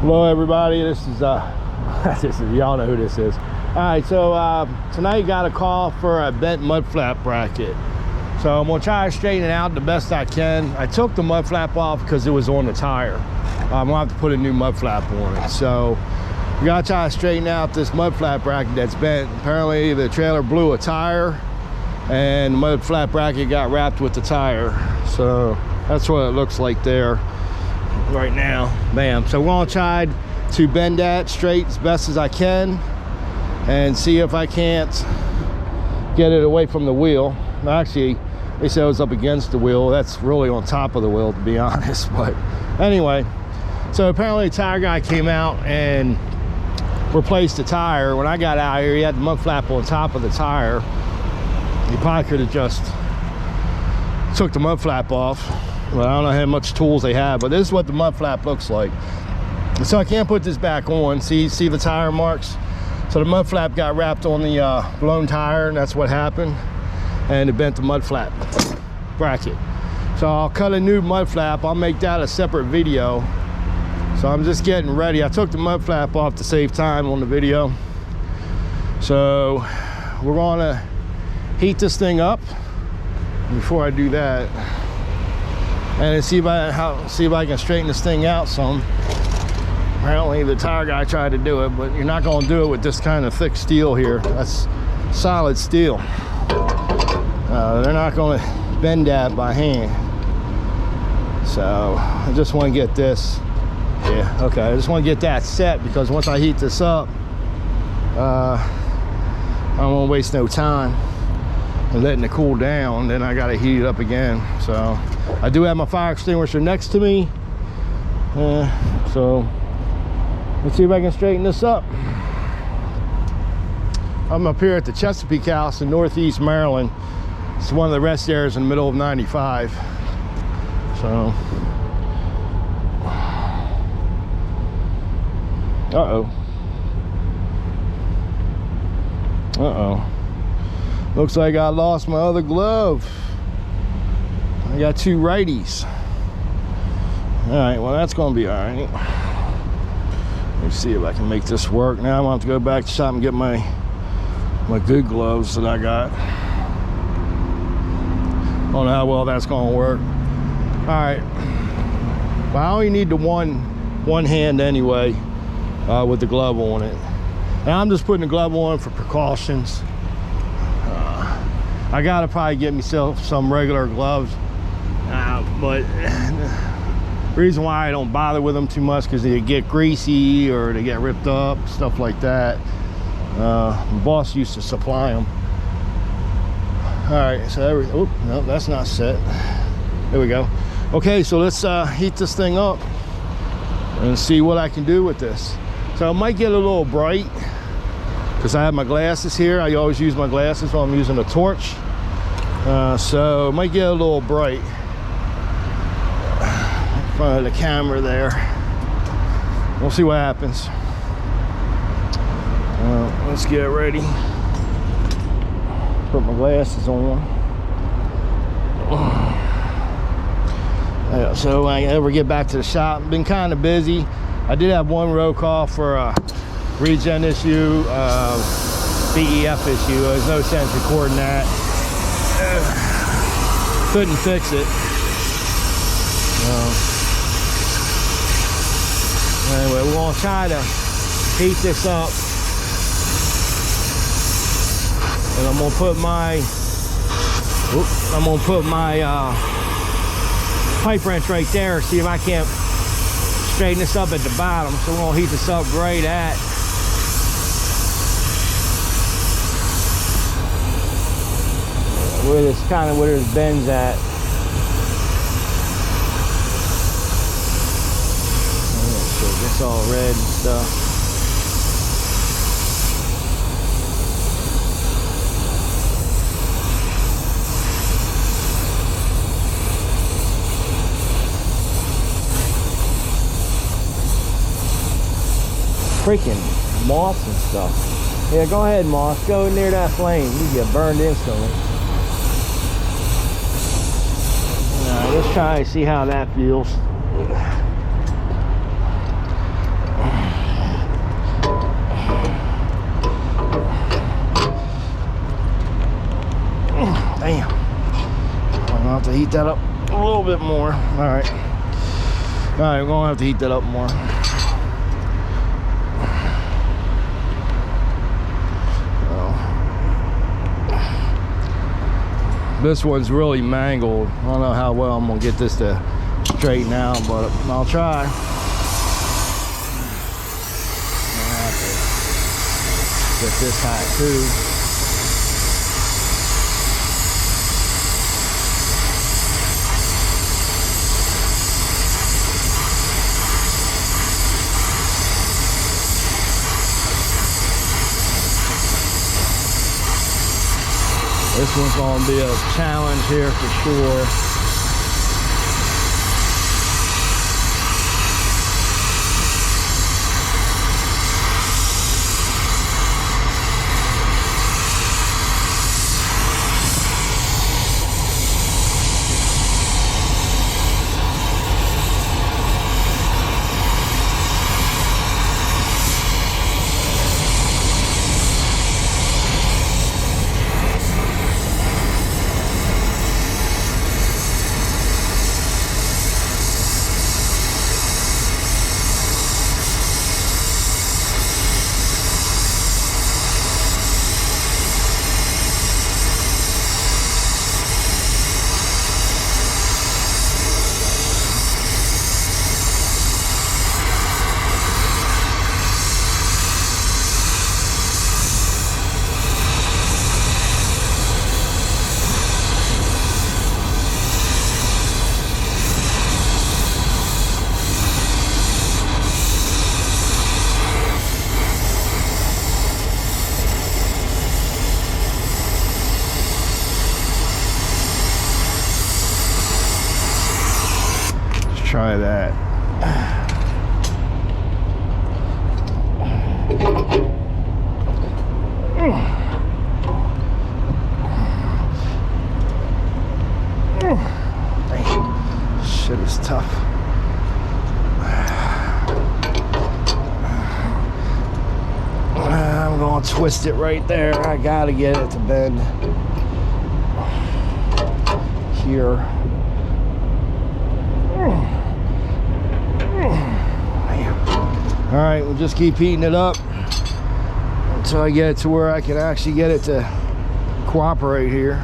Hello everybody, this is y'all know who this is. Alright, so tonight got a call for a bent mud flap bracket. So I'm gonna try to straighten it out the best I can. I took the mud flap off because it was on the tire. I'm gonna have to put a new mud flap on it. So we gotta try to straighten out this mud flap bracket that's bent. Apparently the trailer blew a tire and the mud flap bracket got wrapped with the tire. So that's what it looks like there right now. Bam. So we're gonna try to bend that straight as best as I can and see if I can't get it away from the wheel. Actually, they said it was up against the wheel. That's really on top of the wheel, to be honest. But anyway, so apparently the tire guy came out and replaced the tire. When I got out here, he had the mud flap on top of the tire. He probably could have just took the mud flap off. Well, I don't know how much tools they have, but this is what the mud flap looks like. So I can't put this back on. See the tire marks? So the mud flap got wrapped on the blown tire, and that's what happened. And it bent the mud flap bracket. So I'll cut a new mud flap. I'll make that a separate video. So I'm just getting ready. I took the mud flap off to save time on the video. So we're gonna heat this thing up. Before I do that, and see if I can straighten this thing out some. Apparently the tire guy tried to do it, but you're not going to do it with this kind of thick steel here. That's solid steel. They're not going to bend that by hand. So I just want to get this. Yeah, okay. I just want to get that set because once I heat this up, I don't want to waste no time and letting it cool down. Then I got to heat it up again. So I do have my fire extinguisher next to me. So let's see if I can straighten this up. I'm up here at the Chesapeake House in Northeast Maryland. It's one of the rest areas in the middle of 95. So looks like I lost my other glove. I got two righties. All right, well that's gonna be all right. Let's see if I can make this work. Now I'm gonna have to go back to shop and get my good gloves that I got. I don't know how well that's gonna work. All right, well I only need the one hand anyway with the glove on it. Now I'm just putting the glove on for precautions. I gotta probably get myself some regular gloves, but the reason why I don't bother with them too much because they get greasy or they get ripped up, stuff like that. My boss used to supply them. All right, so no, that's not set. There we go. Okay, so let's heat this thing up and see what I can do with this. So it might get a little bright because I have my glasses here. I always use my glasses while I'm using a torch. So it might get a little bright in front of the camera there. We'll see what happens. Let's get ready. Put my glasses on. So I ever get back to the shop, been kind of busy. I did have one row call for a regen issue, BEF issue. There's no sense recording that. Couldn't fix it. Anyway, we're gonna try to heat this up, and I'm gonna put my pipe wrench right there. See if I can't straighten this up at the bottom. So we're gonna heat this up right at where this bends at. So it gets all red and stuff. Freaking moss and stuff. Yeah, go ahead, moss. Go near that flame. You get burned instantly. Let's try and see how that feels. heat that up a little bit more. All right, we're gonna have to heat that up more. This one's really mangled. I don't know how well I'm gonna get this to straighten out, but I'll try. I'll have to get this hot too. This one's going to be a challenge here for sure. Try that. Shit is tough. I'm gonna twist it right there. I gotta get it to bend here. All right, we'll just keep heating it up until I get it to where I can actually get it to cooperate here.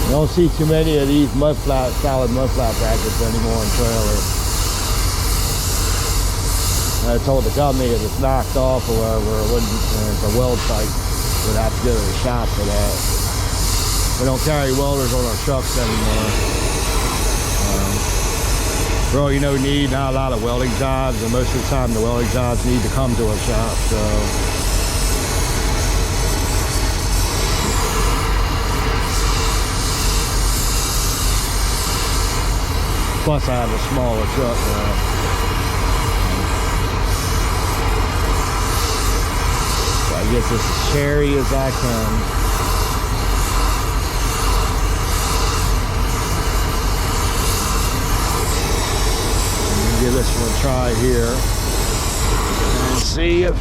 You don't see too many of these solid mud flap brackets anymore in trailers. I told the company if it's knocked off or whatever, it wouldn't, if the weld site would have to go to the shop for that. We don't carry welders on our trucks anymore. Really no need, not a lot of welding jobs, and most of the time the welding jobs need to come to a shop, so. Plus I have a smaller truck now. So I get this as cherry as I can. Give this one a try here and see if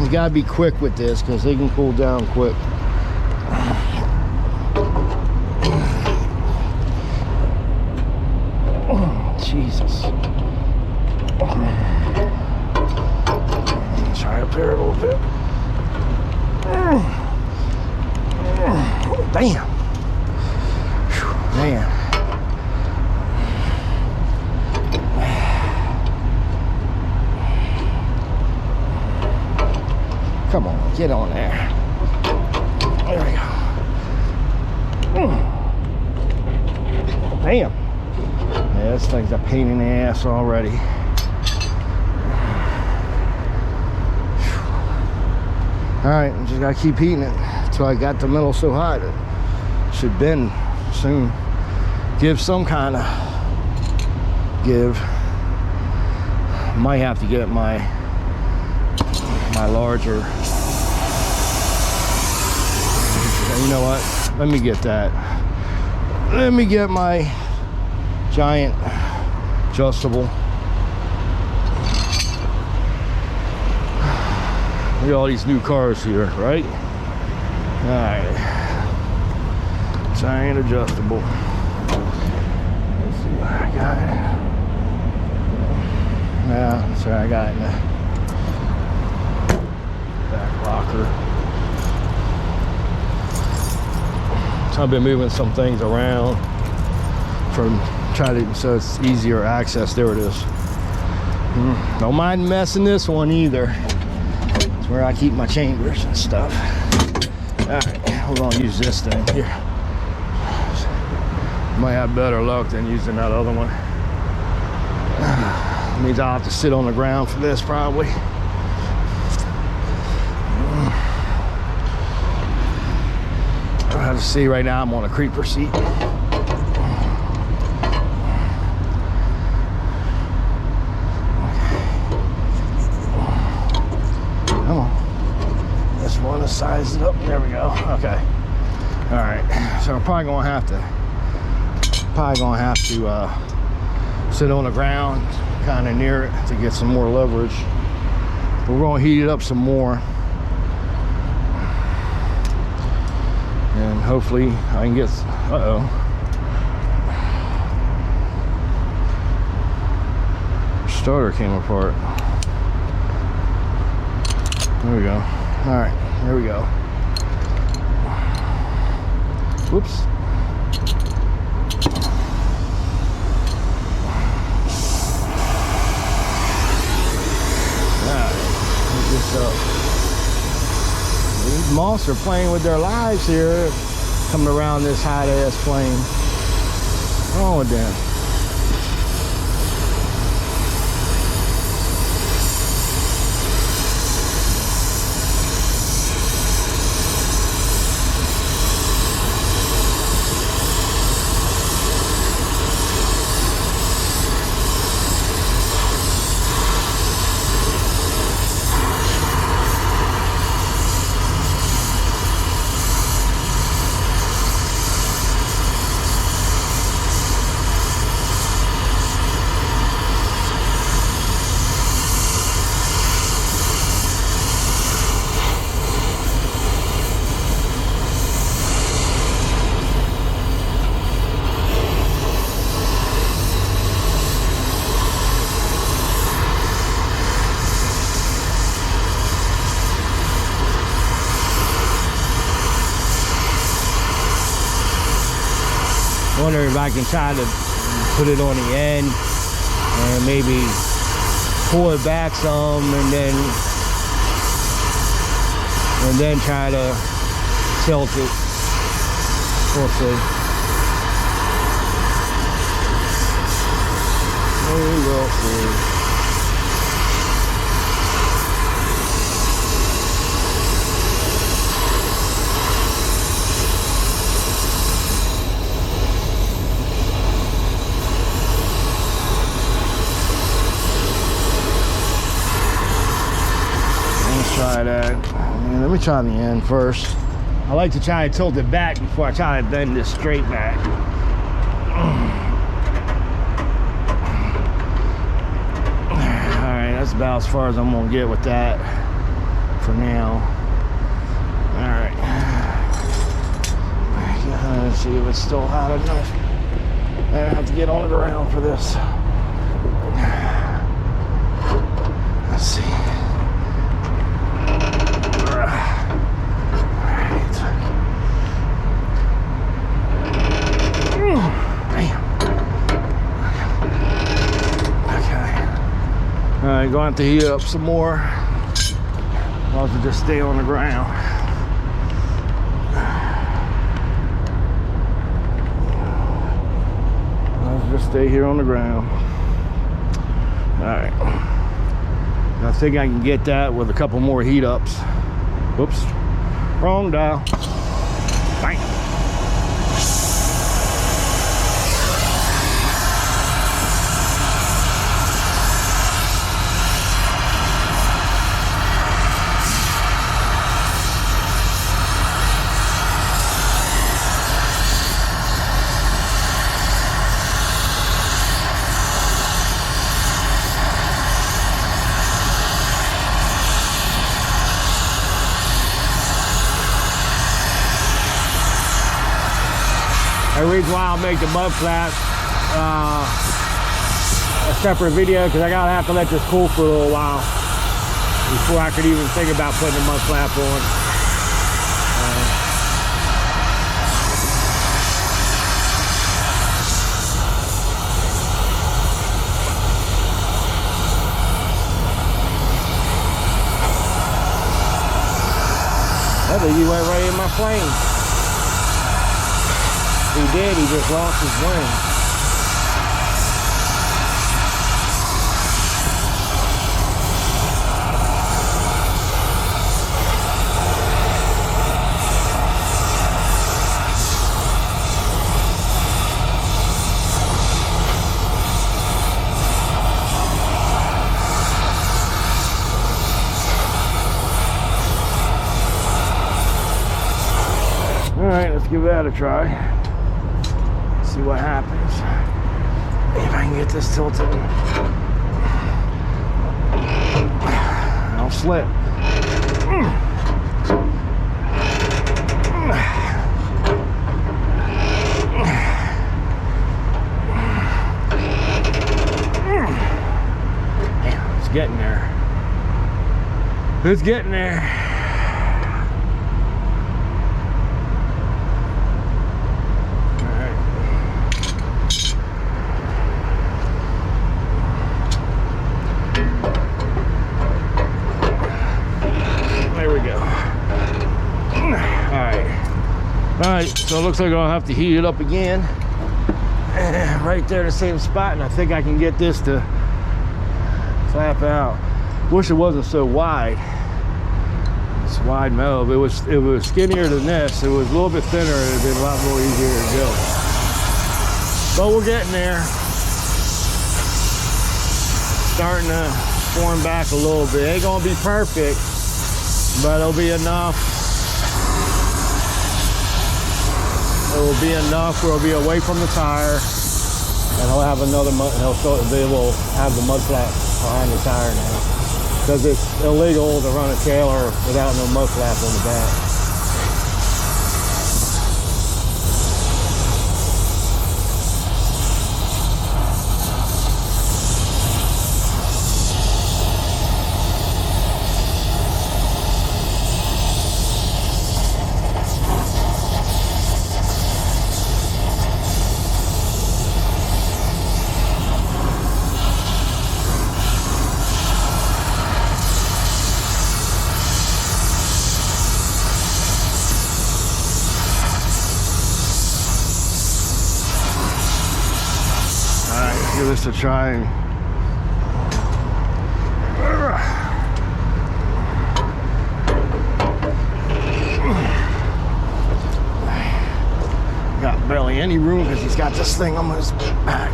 you gotta be quick with this because they can cool down quick. Jesus. Try up here a little bit. Damn. Man. Come on, get on there. There we go. Damn. Yeah, this thing's a pain in the ass already. Alright, just gotta keep heating it until I got the metal so hot it should bend soon. Give some kind of give. Might have to get my larger. You know what? Let me get that. Let me get my giant adjustable. Look at all these new cars here, right? Alright. Giant adjustable. Let's see what I got. Yeah, that's what I got in the back locker. So I've been moving some things around from so it's easier access. There it is. Don't mind messing this one either. It's where I keep my chambers and stuff. Alright, we're gonna use this thing here. Might have better luck than using that other one. Means I'll have to sit on the ground for this probably. I have to see right now I'm on a creeper seat. Come on. This one is sized up. There we go. Okay. All right. So I'm probably gonna have to sit on the ground, kind of near it, to get some more leverage. But we're gonna heat it up some more, and hopefully I can get. Starter came apart. There we go. All right, there we go. Whoops. Up. These moths are playing with their lives here, coming around this hot-ass plane. What's wrong with them? I wonder if I can try to put it on the end and maybe pull it back some and then try to tilt it. We'll see. We will see. Try that. And let me try the end first. I like to try to tilt it back before I try to bend this straight back. Alright, that's about as far as I'm gonna get with that for now. Alright. Let's see if it's still hot enough. I have to get on the ground for this. Let's see. Alright, going to have to heat up some more. I'll have to just stay on the ground. I'll just stay here on the ground. Alright. I think I can get that with a couple more heat ups. Whoops. Wrong dial. Bang. The reason why I'll make the mud flap a separate video, because I gotta have to let this cool for a little while before I could even think about putting the mud flap on. I think he went right in my flame. He did, he just lost his wing. All right, let's give that a try. See what happens. If I can get this tilted. I'll slip. Damn, it's getting there. It's getting there. Alright, so it looks like I'll have to heat it up again. Right there, the same spot, and I think I can get this to flap out. Wish it wasn't so wide. It's wide metal, but it was skinnier than this. It was a little bit thinner, it would have been a lot more easier to go. But we're getting there. Starting to form back a little bit. Ain't gonna be perfect, but it'll be enough. It will be enough where it'll be away from the tire, and he'll have another mud. He'll be able to have the mud flap behind the tire now, because it's illegal to run a trailer without no mud flap on the back. Give this a try. Got barely any room because he's got this thing on his back.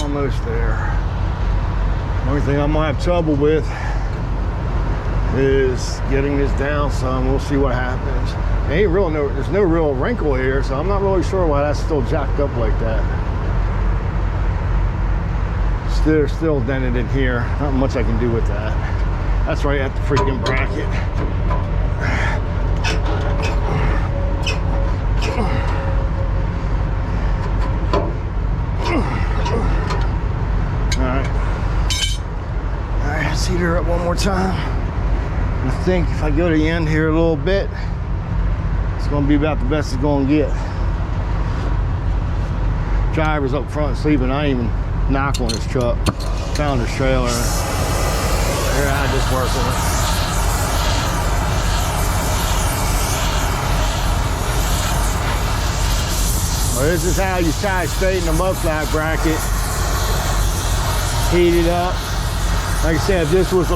Almost there. The only thing I'm gonna have trouble with is getting this down some. We'll see what happens. There's no real wrinkle here, so I'm not really sure why that's still jacked up like that. they're still dented in here. Not much I can do with that. That's right at the freaking bracket. Alright, let's heat her up one more time. I think if I go to the end here a little bit, it's gonna be about the best it's gonna get. Driver's up front sleeping. I didn't even knock on his truck. Found his trailer. Here I just work on it. Well, this is how you try to straighten the mud flat bracket. Heat it up. Like I said, if this was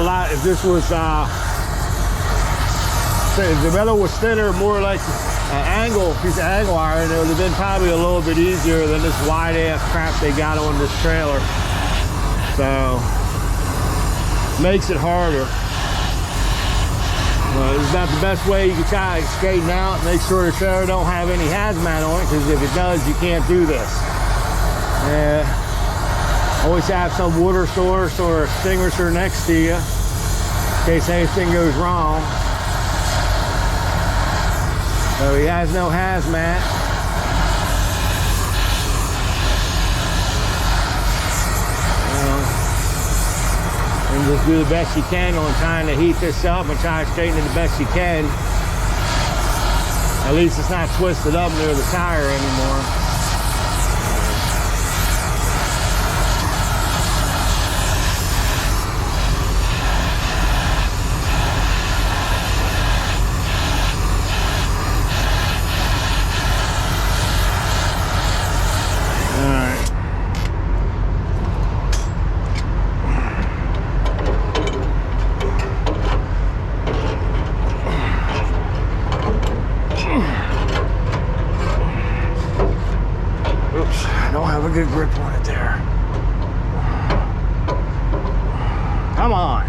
if the metal was thinner, more like an piece of angle iron, it would have been probably a little bit easier than this wide ass crap they got on this trailer. So, makes it harder. Well, it's about the best way you can try to straighten out. Make sure the trailer don't have any hazmat on it, because if it does, you can't do this. Yeah. Always have some water source or extinguisher next to you in case anything goes wrong. So he has no hazmat. And just do the best you can on trying to heat this up and try to straighten it the best you can. At least it's not twisted up near the tire anymore. Good grip on it there. Come on.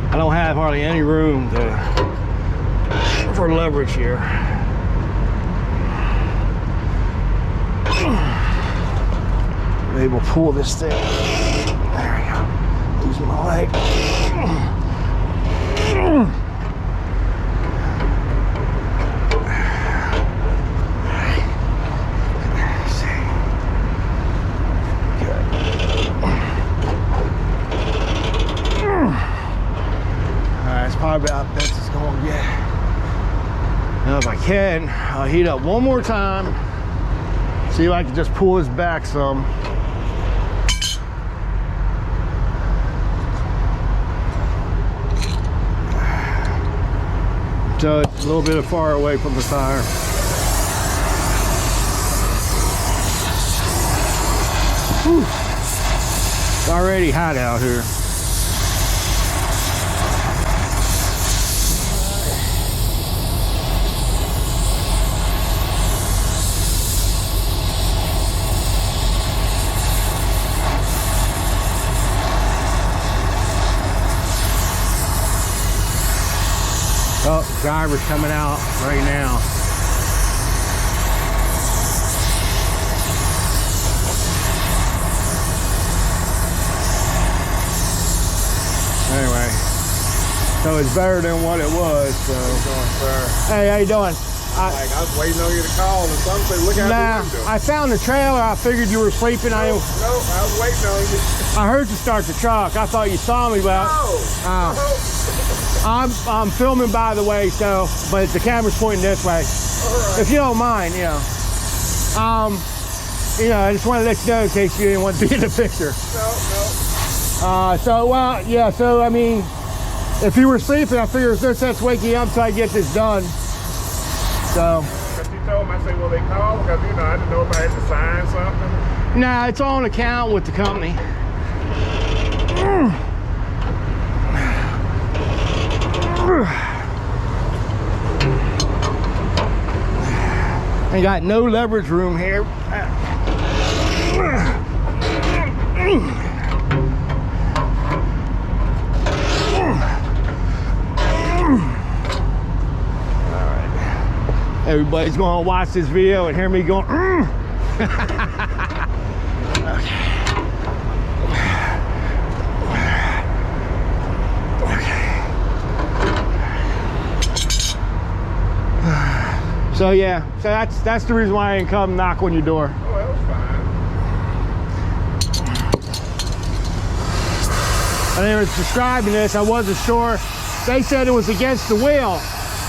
I don't have hardly any room for leverage here. Maybe we'll pull this thing. There we go. Losing my leg. Probably about best it's gonna get. Now if I can, I'll heat up one more time. See if I can just pull this back some. So it's a little bit far away from the tire. Whew. It's already hot out here. Oh, driver's coming out right now. Anyway, so it's better than what it was. So, hey, how you doing? I was waiting on you to call and something. Look out the window. I found the trailer. I figured you were sleeping. No, I was waiting on you. I heard you start the truck. I thought you saw me, but I'm filming, by the way. So, but the camera's pointing this way. All right. If you don't mind, you know. I just want to let you know in case you didn't want to be in the picture. No. So I mean, if you were sleeping, I figured there's no sense waking you up until I get this done. So. But you told me, I said, will they call? Because, I didn't know if I had to sign something. Nah, it's on account with the company. I got no leverage room here. Everybody's going to watch this video and hear me going, So yeah, so that's the reason why I didn't come knock on your door. Oh, that was fine. And they were describing this, I wasn't sure. They said it was against the wheel.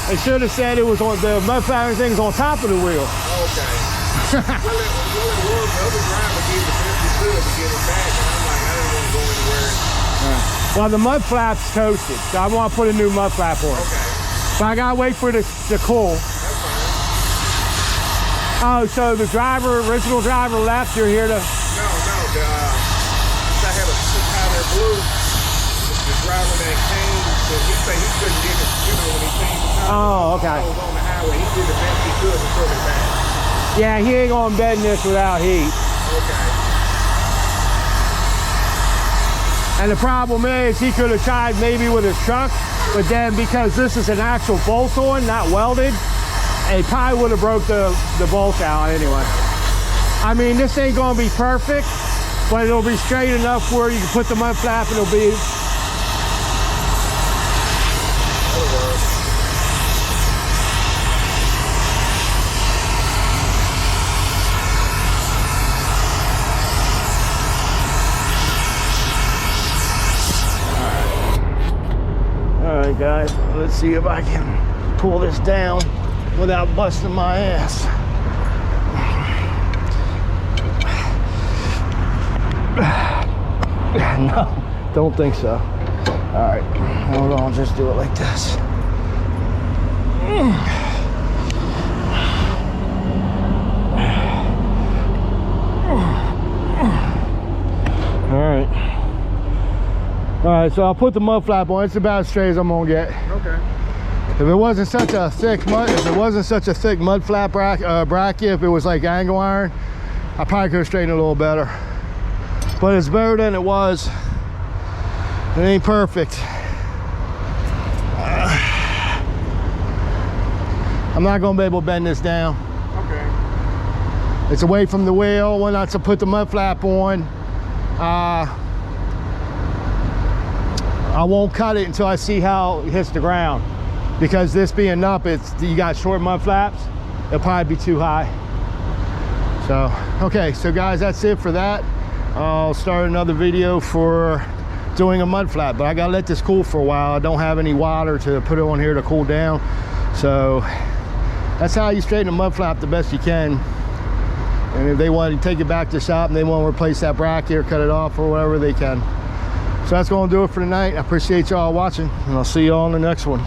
They should have said it was on the mud flap things on top of the wheel. Okay. well, it was. The other driver gave the best he could to get it back, and I'm like, I didn't want to go anywhere. Well, the mud flap's toasted, so I want to put a new mud flap on. Okay. But I gotta wait for it to cool. That's fine. Oh, so the original driver left, you're here to... No, I had a powder blue. The driver that came, so he said he couldn't get it, when he changed the tire. Oh, okay. I was on the highway. He did the best he could to put it back. Yeah, he ain't gonna bend this without heat. Okay. And the problem is, he could have tried maybe with his truck, but then because this is an actual bolt on, not welded, it probably would have broke the bolt out anyway. I mean, this ain't gonna be perfect, but it'll be straight enough where you can put the mud flap and it'll be... All right, guys, let's see if I can pull this down without busting my ass. No, don't think so. All right, hold on, just do it like this. All right, so I'll put the mud flap on. It's about as straight as I'm gonna get. Okay. If it wasn't such a thick mud flap bracket, if it was like angle iron, I probably could have straightened it a little better. But it's better than it was. It ain't perfect. I'm not gonna be able to bend this down. Okay. It's away from the wheel. When I to put the mud flap on, I won't cut it until I see how it hits the ground. Because this being up, you got short mud flaps, it'll probably be too high. So, okay, so guys, that's it for that. I'll start another video for doing a mud flap, but I gotta let this cool for a while. I don't have any water to put it on here to cool down. So that's how you straighten a mud flap the best you can. And if they want to take it back to the shop and they want to replace that bracket or cut it off or whatever, they can. So that's gonna do it for tonight. I appreciate y'all watching, and I'll see y'all on the next one.